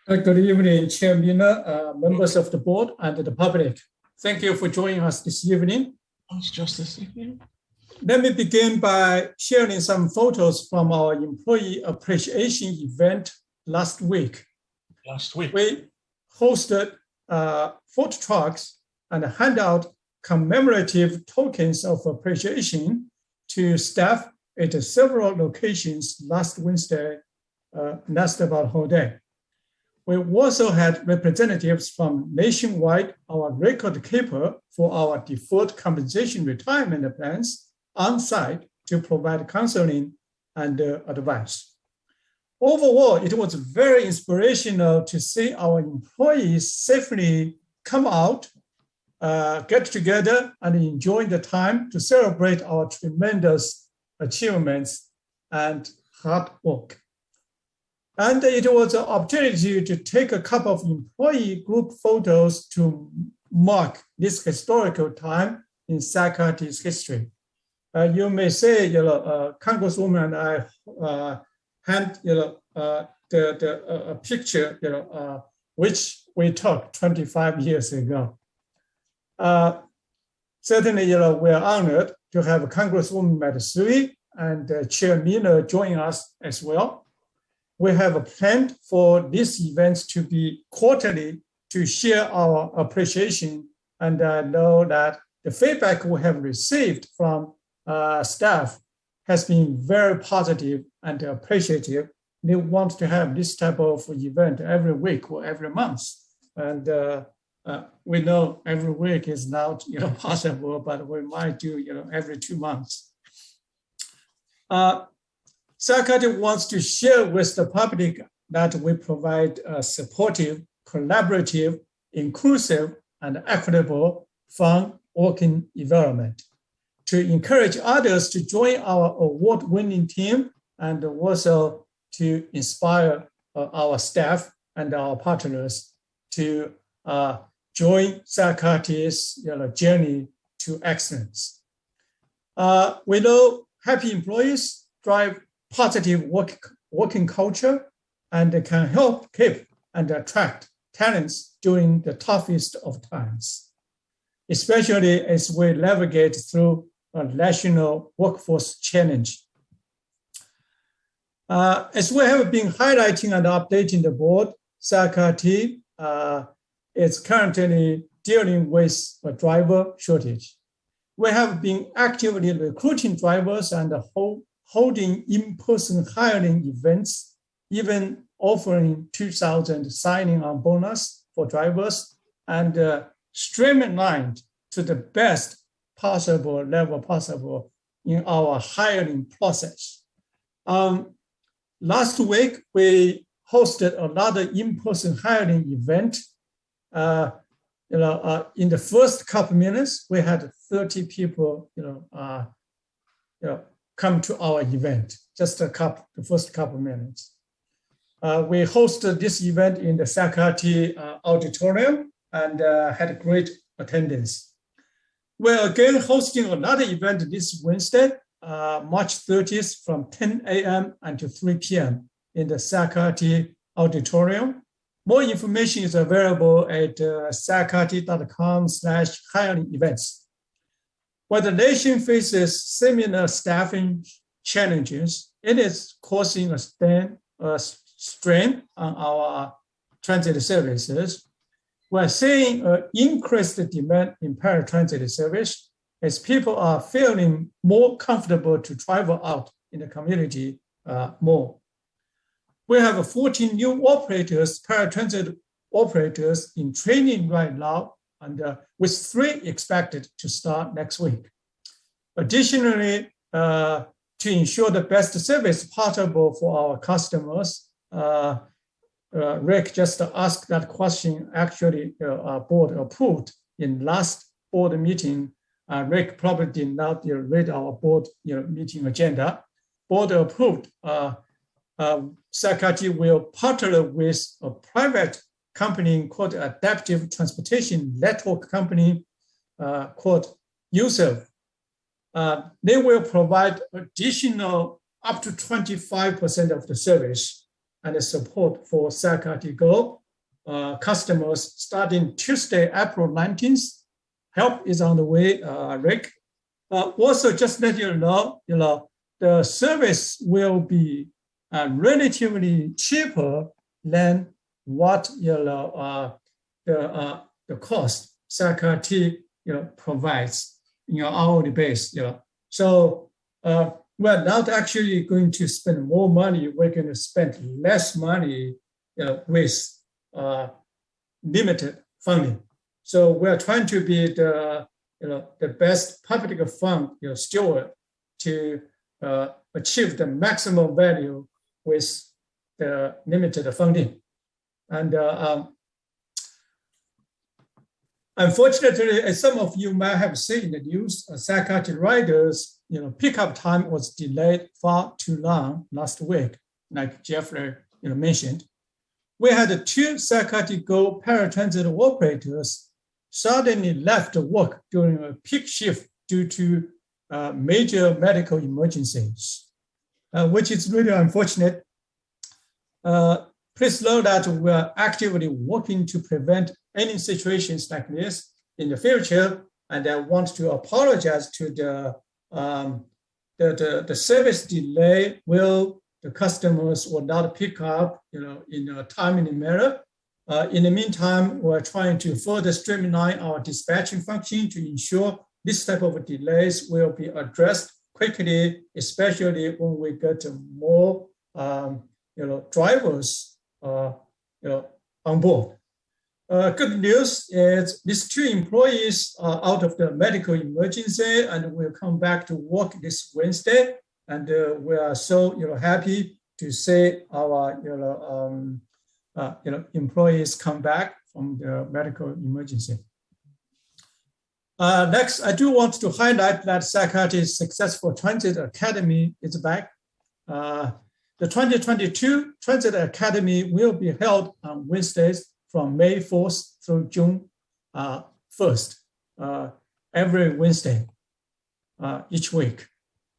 Good evening, Chair Mina, members of the board and the public. Thank you for joining us this evening. It's just this evening. Let me begin by sharing some photos from our employee appreciation event last week. We hosted food trucks and hand out commemorative tokens of appreciation to staff at several locations last Wednesday, lasted about a whole day. We also had representatives from Nationwide, our record keeper for our deferred compensation retirement plans, on site to provide counseling and advice. Overall, it was very inspirational to see our employees safely come out, get together and enjoy the time to celebrate our tremendous achievements and hard work. And it was an opportunity to take a couple of employee group photos to mark this historical time in SAC-RT's history. You may say, Congresswoman and I hand, the picture, which we took 25 years ago. Certainly, we're honored to have Congresswoman Matsui and Chair Mina join us as well. We have a plan for this event to be quarterly to share our appreciation. And I know that the feedback we have received from staff has been very positive and appreciative. They want to have this type of event every week or every month. And we know every week is not possible, but we might do every 2 months. SAC-RT wants to share with the public that we provide a supportive, collaborative, inclusive, and equitable, fun working environment to encourage others to join our award-winning team and also to inspire our staff and our partners to join SAC-RT's journey to excellence. We know happy employees drive positive working culture and can help keep and attract talents during the toughest of times, especially as we navigate through a national workforce challenge. As we have been highlighting and updating the board, SAC-RT is currently dealing with a driver shortage. We have been actively recruiting drivers and holding in-person hiring events, even offering 2,000 signing on bonus for drivers and streamlined to the best possible level possible in our hiring process. Last week, we hosted another in-person hiring event. in the first couple minutes, we had 30 people, come to our event, just the first couple minutes. We hosted this event in the faculty auditorium and had great attendance. We're again hosting another event this Wednesday, March 30th from 10 a.m. until 3 p.m. in the faculty auditorium. More information is available at faculty.com/hiring events. While the nation faces similar staffing challenges, it is causing a strain on our transit services. We're seeing an increased demand in paratransit service as people are feeling more comfortable to travel out in the community more. We have 14 new operators, paratransit operators in training right now, and with 3 expected to start next week. Additionally, to ensure the best service possible for our customers, Rick just asked that question, actually board approved in last board meeting. Rick probably did not read our board meeting agenda. Board approved. Faculty will partner with a private company called Adaptive Transportation Network Company called USERV. They will provide additional up to 25% of the service and the support for faculty Go customers starting Tuesday, April 19th. Help is on the way, Rick. Also, just let you know, the service will be relatively cheaper than what the cost faculty provides hourly base. So we're not actually going to spend more money. We're going to spend less money with limited funding. So we're trying to be the best public fund steward to achieve the maximum value with the limited funding. And unfortunately, as some of you might have seen in the news, faculty riders, pickup time was delayed far too long last week, like Jeffrey mentioned. We had 2 faculty Go paratransit operators suddenly left work during a peak shift due to major medical emergencies, which is really unfortunate. Please know that we are actively working to prevent any situations like this in the future, and I want to apologize to the service delay. The customers will not pick up, in a timely manner. In the meantime, we're trying to further streamline our dispatching function to ensure this type of delays will be addressed quickly, especially when we get more, drivers, on board. Good news is these 2 employees are out of the medical emergency and will come back to work this Wednesday. And we are so happy to see our employees come back from the medical emergency. Next, I do want to highlight that Faculty's Successful Transit Academy is back. The 2022 Transit Academy will be held on Wednesdays from May 4th through June 1st, every Wednesday, each week.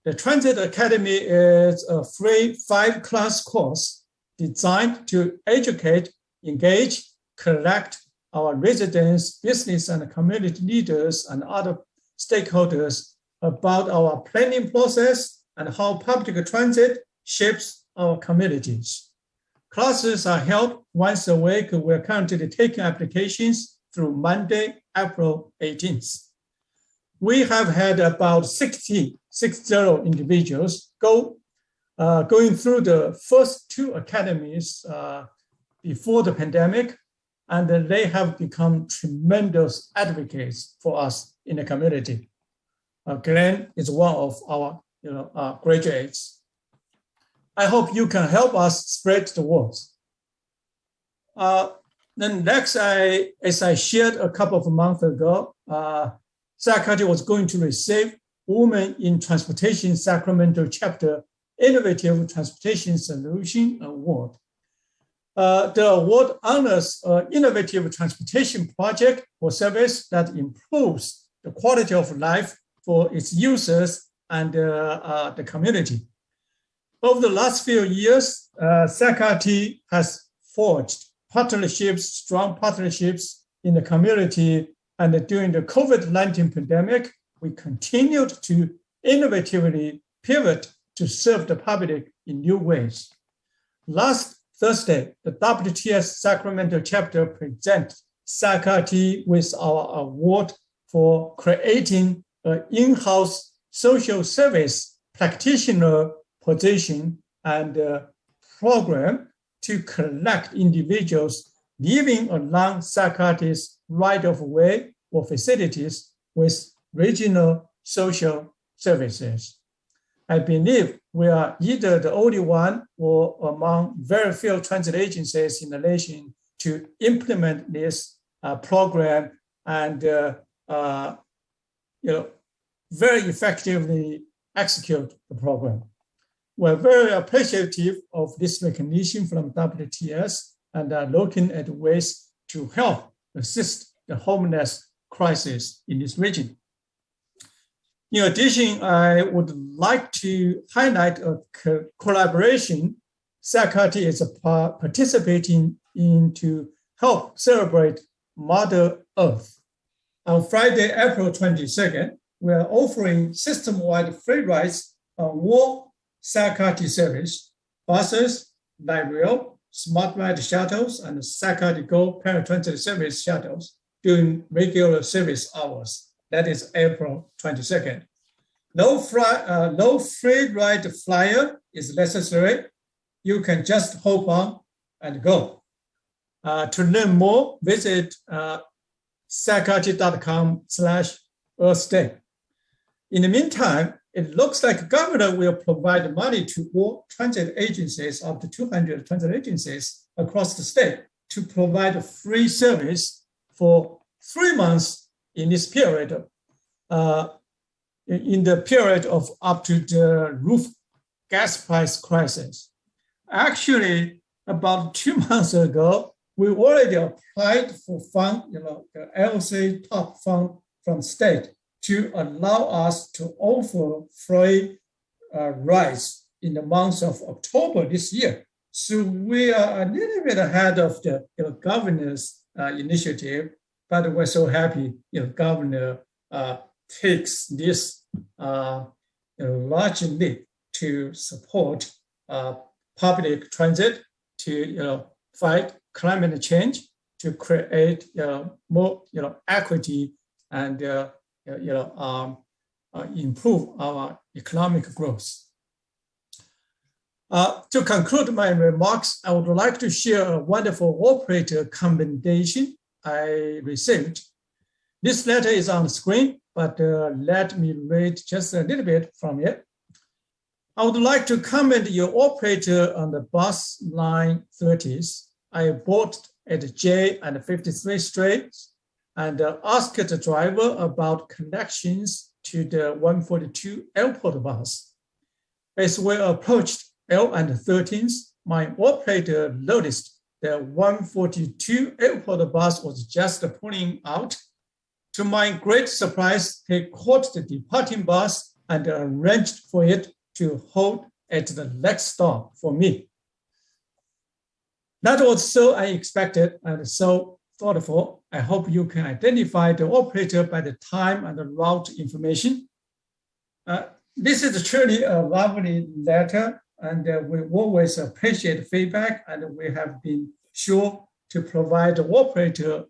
The Transit Academy is a free 5-class course designed to educate, engage, collect our residents, business and community leaders and other stakeholders about our planning process and how public transit shapes our communities. Classes are held once a week. We're currently taking applications through Monday, April 18th. We have had about 60 individuals going through the first 2 academies before the pandemic, and they have become tremendous advocates for us in the community. Glenn is one of our graduates. I hope you can help us spread the word. Then next, as I shared a couple of months ago, Sac County was going to receive Women in Transportation Sacramento Chapter Innovative Transportation Solution Award. The award honors innovative transportation project or service that improves the quality of life for its users and the community. Over the last few years, Sac County has forged strong partnerships in the community. And during the COVID-19 pandemic, we continued to innovatively pivot to serve the public in new ways. Last Thursday, the WTS Sacramento chapter presented Sac County with our award for creating an in-house social service practitioner position and program to collect individuals living along Sac County's right-of-way or facilities with regional social services. I believe we are either the only one or among very few transit agencies in the nation to implement this program and very effectively execute the program. We're very appreciative of this recognition from WTS and are looking at ways to help assist the homeless crisis in this region. In addition, I would like to highlight a collaboration Sac County is participating in to help celebrate Mother Earth. On Friday, April 22nd, we are offering system-wide free rides on all Sac County service, buses, light rail, smart ride shuttles, and Sac County Go paratransit service shuttles during regular service hours. That is April 22nd. No free ride flyer is necessary. You can just hop on and go. To learn more, visit saccounty.com/earthday. In the meantime, it looks like the governor will provide money to all transit agencies, up to 200 transit agencies across the state, to provide free service for 3 months in this period, in the period of up to the roof gas price crisis. Actually, about 2 months ago, we already applied for fund, the LC top fund from state to allow us to offer free rides in the month of October this year. So we are a little bit ahead of the governor's initiative, but we're so happy governor takes this large leap to support public transit, to fight climate change, to create more equity and improve our economic growth. To conclude my remarks, I would like to share a wonderful operator commendation I received. This letter is on the screen, but let me read just a little bit from it. I would like to commend your operator on the bus line 30s. I bought at J and 53rd Street and asked the driver about connections to the 142 airport bus. As we approached L and 13th, my operator noticed the 142 airport bus was just pulling out. To my great surprise, he caught the departing bus and arranged for it to hold at the next stop for me. That was so unexpected and so thoughtful. I hope you can identify the operator by the time and the route information. This is truly a lovely letter, and we always appreciate feedback, and we have been sure to provide the operator,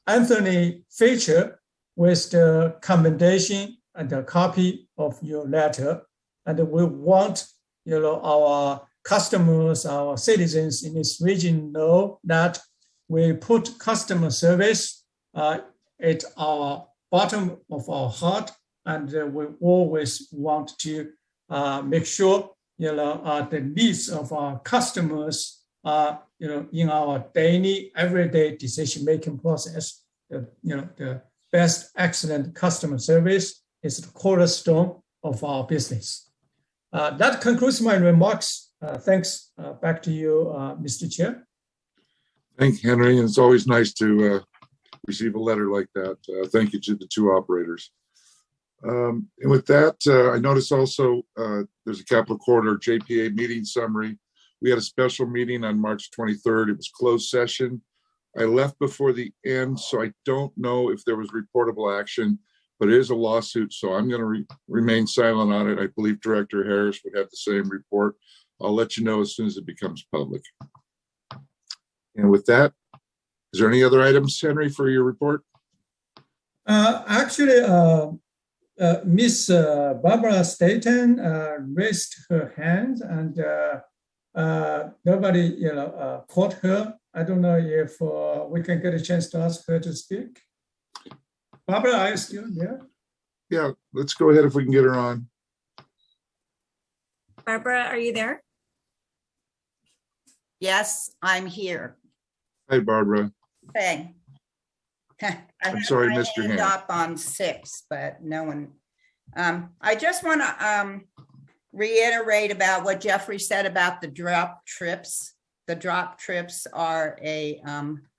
Anthony Fisher, with the commendation and a copy of your letter. And we want our customers, our citizens in this region know that we put customer service at our bottom of our heart, and we always want to make sure the needs of our customers in our daily, everyday decision-making process, the best, excellent customer service is the cornerstone of our business. That concludes my remarks. Thanks. Back to you, Mr. Chair. Thank you, Henry. And it's always nice to receive a letter like that. Thank you to the two operators. And with that, I noticed also there's a Capital Corridor JPA meeting summary. We had a special meeting on March 23rd. It was closed session. I left before the end, so I don't know if there was reportable action, but it is a lawsuit, so I'm going to remain silent on it. I believe Director Harris would have the same report. I'll let you know as soon as it becomes public. And with that, is there any other items, Henry, for your report? Actually, Miss Barbara Staten raised her hand, and nobody, caught her. I don't know if we can get a chance to ask her to speak. Barbara, are you still there? Yeah, let's go ahead if we can get her on. Barbara, are you there? Yes, I'm here. Hi, Barbara. Okay. I'm sorry, I missed your hand. up on 6, but no one. I just want to reiterate about what Jeffrey said about the drop trips. The drop trips are a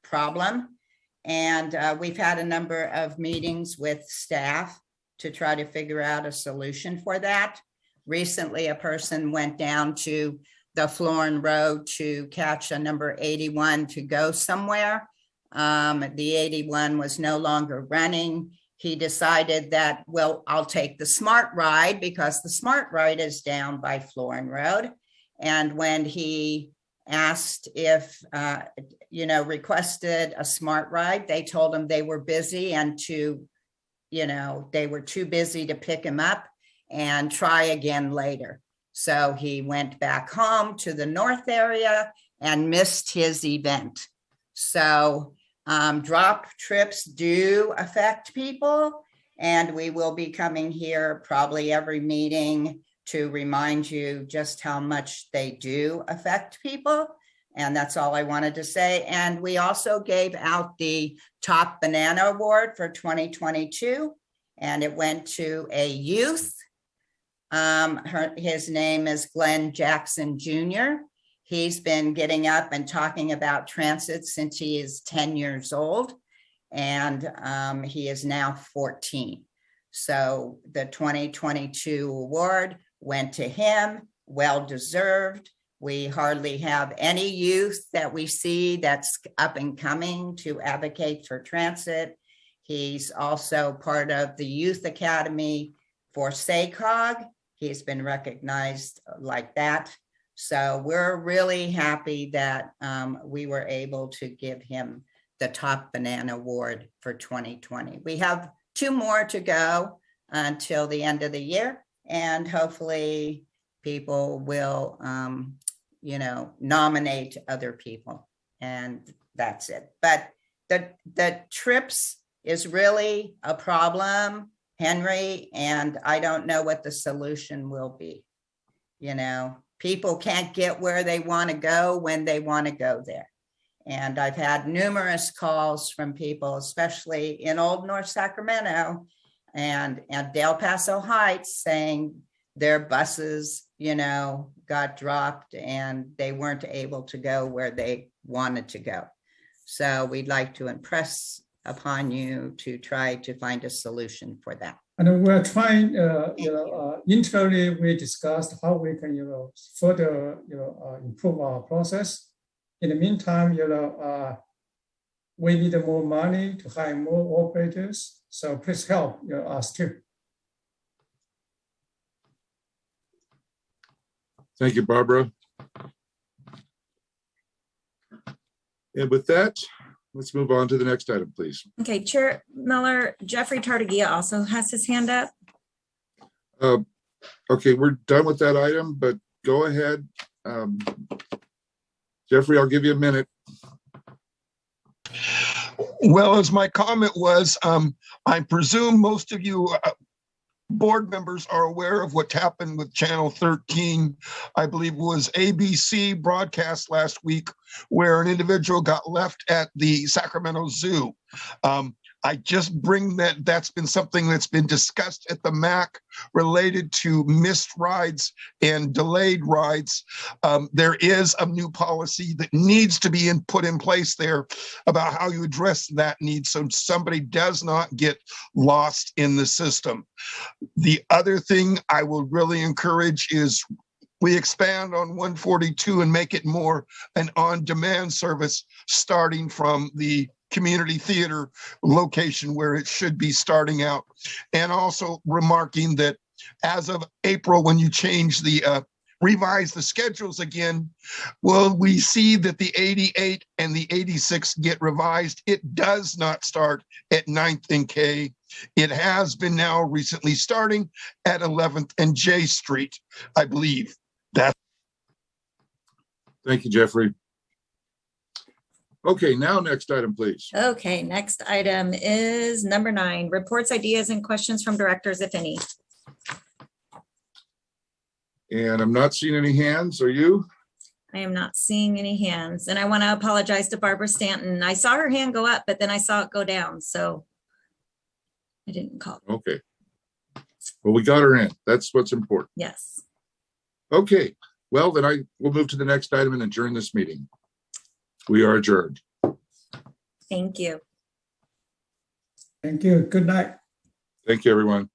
problem, and we've had a number of meetings with staff to try to figure out a solution for that. Recently, a person went down to the Florin Road to catch a number 81 to go somewhere. The 81 was no longer running. He decided that, well, I'll take the Smart Ride because the Smart Ride is down by Florin Road. And when he asked if, requested a Smart Ride, they told him they were busy and they were too busy to pick him up and try again later. So he went back home to the north area and missed his event. So drop trips do affect people, and we will be coming here probably every meeting to remind you just how much they do affect people. And that's all I wanted to say. And we also gave out the Top Banana Award for 2022, and it went to a youth. His name is Glenn Jackson Jr. He's been getting up and talking about transit since he is 10 years old, and he is now 14. So the 2022 award went to him, well-deserved. We hardly have any youth that we see that's up and coming to advocate for transit. He's also part of the Youth Academy for SACOG. He's been recognized like that. So we're really happy that we were able to give him the Top Banana Award for 2020. We have 2 more to go until the end of the year, and hopefully people will, nominate other people, and that's it. But the trips is really a problem, Henry, and I don't know what the solution will be. People can't get where they want to go when they want to go there. And I've had numerous calls from people, especially in Old North Sacramento and Del Paso Heights, saying their buses, got dropped and they weren't able to go where they wanted to go. So we'd like to impress upon you to try to find a solution for that. And we're trying, internally, we discussed how we can, further, improve our process. In the meantime, we need more money to hire more operators. So please help us too. Thank you, Barbara. And with that, let's move on to the next item, please. Okay, Chair Miller, Jeffrey Tartagia also has his hand up. Okay, we're done with that item, but go ahead. Jeffrey, I'll give you a minute. Well, as my comment was, I presume most of you board members are aware of what happened with Channel 13, I believe it was ABC broadcast last week, where an individual got left at the Sacramento Zoo. I just bring that's been something that's been discussed at the MAC related to missed rides and delayed rides. There is a new policy that needs to be put in place there about how you address that need so somebody does not get lost in the system. The other thing I will really encourage is we expand on 142 and make it more an on-demand service starting from the community theater location where it should be starting out. And also remarking that as of April, when you change the revise the schedules again, well, we see that the 88 and the 86 get revised. It does not start at 9th and K. It has been now recently starting at 11th and J Street, I believe. Thank you, Jeffrey. Okay, now next item, please. Okay, next item is number 9, reports, ideas, and questions from directors, if any. And I'm not seeing any hands. Are you? I am not seeing any hands, and I want to apologize to Barbara Stanton. I saw her hand go up, but then I saw it go down, so I didn't call. Okay. Well, we got her in. That's what's important. Yes. Okay. Well, then we'll move to the next item and adjourn this meeting. We are adjourned. Thank you. Thank you. Good night. Thank you, everyone.